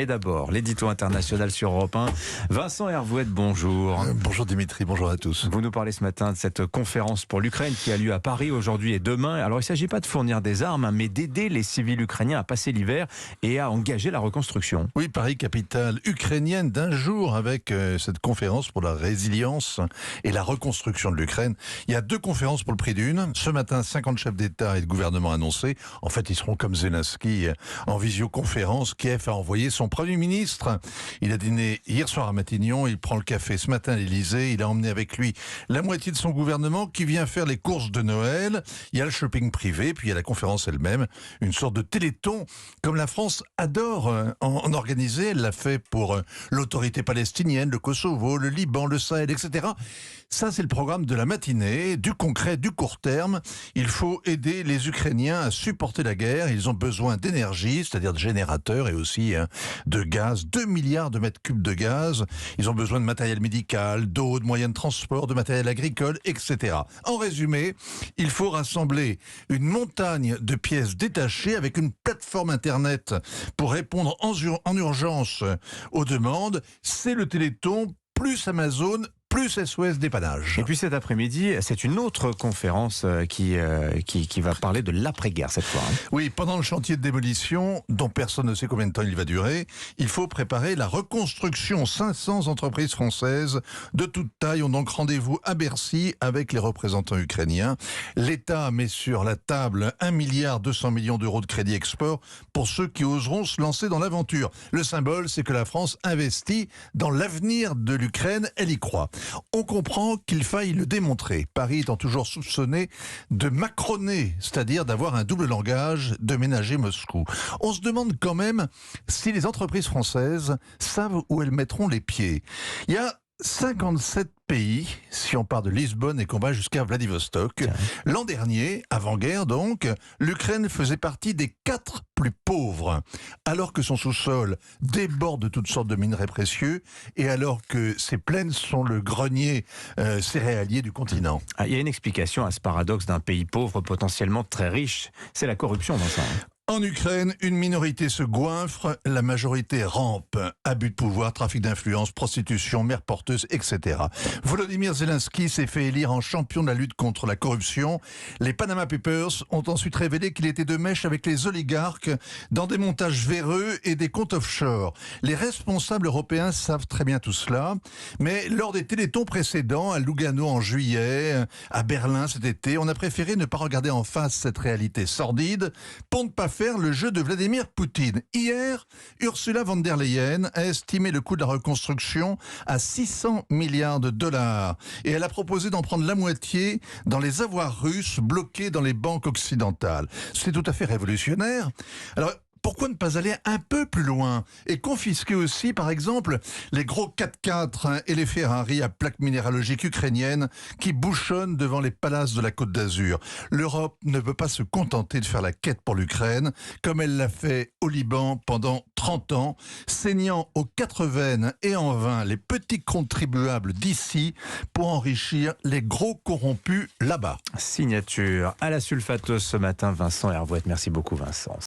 Et d'abord, l'édito international sur Europe 1. Vincent Hervouet, bonjour. Bonjour Dimitri, bonjour à tous. Vous nous parlez ce matin de cette conférence pour l'Ukraine qui a lieu à Paris aujourd'hui et demain. Alors il ne s'agit pas de fournir des armes, mais d'aider les civils ukrainiens à passer l'hiver et à engager la reconstruction. Oui, Paris, capitale ukrainienne d'un jour avec cette conférence pour la résilience et la reconstruction de l'Ukraine. Il y a 2 conférences pour le prix d'une. Ce matin, 50 chefs d'État et de gouvernement annoncés. En fait, ils seront comme Zelensky en visioconférence. Kiev a envoyé son Premier ministre. Il a dîné hier soir à Matignon, il prend le café ce matin à l'Élysée, il a emmené avec lui la moitié de son gouvernement qui vient faire les courses de Noël. Il y a le shopping privé, puis il y a la conférence elle-même, une sorte de téléthon, comme la France adore en organiser. Elle l'a fait pour l'autorité palestinienne, le Kosovo, le Liban, le Sahel, etc. Ça, c'est le programme de la matinée, du concret, du court terme. Il faut aider les Ukrainiens à supporter la guerre. Ils ont besoin d'énergie, c'est-à-dire de générateurs et aussi de gaz, 2 milliards de mètres cubes de gaz. Ils ont besoin de matériel médical, d'eau, de moyens de transport, de matériel agricole, etc. En résumé, il faut rassembler une montagne de pièces détachées avec une plateforme Internet pour répondre en urgence aux demandes. C'est le Téléthon plus Amazon plus SOS dépannage. Et puis cet après-midi, c'est une autre conférence qui va parler de l'après-guerre cette fois. Oui, pendant le chantier de démolition, dont personne ne sait combien de temps il va durer, il faut préparer la reconstruction. 500 entreprises françaises de toute taille ont donc rendez-vous à Bercy avec les représentants ukrainiens. L'État met sur la table 1,2 milliard d'euros de crédit export pour ceux qui oseront se lancer dans l'aventure. Le symbole, c'est que la France investit dans l'avenir de l'Ukraine, elle y croit. On comprend qu'il faille le démontrer. Paris étant toujours soupçonné de macroner, c'est-à-dire d'avoir un double langage, de ménager Moscou. On se demande quand même si les entreprises françaises savent où elles mettront les pieds. Il y a 57 pays, si on part de Lisbonne et qu'on va jusqu'à Vladivostok. L'an dernier, avant-guerre donc, l'Ukraine faisait partie des 4 plus pauvres, alors que son sous-sol déborde de toutes sortes de minerais précieux et alors que ses plaines sont le grenier céréalier du continent. Il y a une explication à ce paradoxe d'un pays pauvre potentiellement très riche, c'est la corruption, Vincent. En Ukraine, une minorité se goinfre, la majorité rampe. Abus de pouvoir, trafic d'influence, prostitution, mère porteuse, etc. Volodymyr Zelensky s'est fait élire en champion de la lutte contre la corruption. Les Panama Papers ont ensuite révélé qu'il était de mèche avec les oligarques dans des montages véreux et des comptes offshore. Les responsables européens savent très bien tout cela, mais lors des télétons précédents, à Lugano en juillet, à Berlin cet été, on a préféré ne pas regarder en face cette réalité sordide pour ne pas faire le jeu de Vladimir Poutine. Hier, Ursula von der Leyen a estimé le coût de la reconstruction à 600 milliards de dollars et elle a proposé d'en prendre la moitié dans les avoirs russes bloqués dans les banques occidentales. C'est tout à fait révolutionnaire. Alors, pourquoi ne pas aller un peu plus loin et confisquer aussi, par exemple, les gros 4x4 et les Ferrari à plaques minéralogiques ukrainiennes qui bouchonnent devant les palaces de la Côte d'Azur. L'Europe ne peut pas se contenter de faire la quête pour l'Ukraine, comme elle l'a fait au Liban pendant 30 ans, saignant aux 4 veines et en vain les petits contribuables d'ici pour enrichir les gros corrompus là-bas. Signature à la sulfateuse ce matin, Vincent Hervouet. Merci beaucoup, Vincent.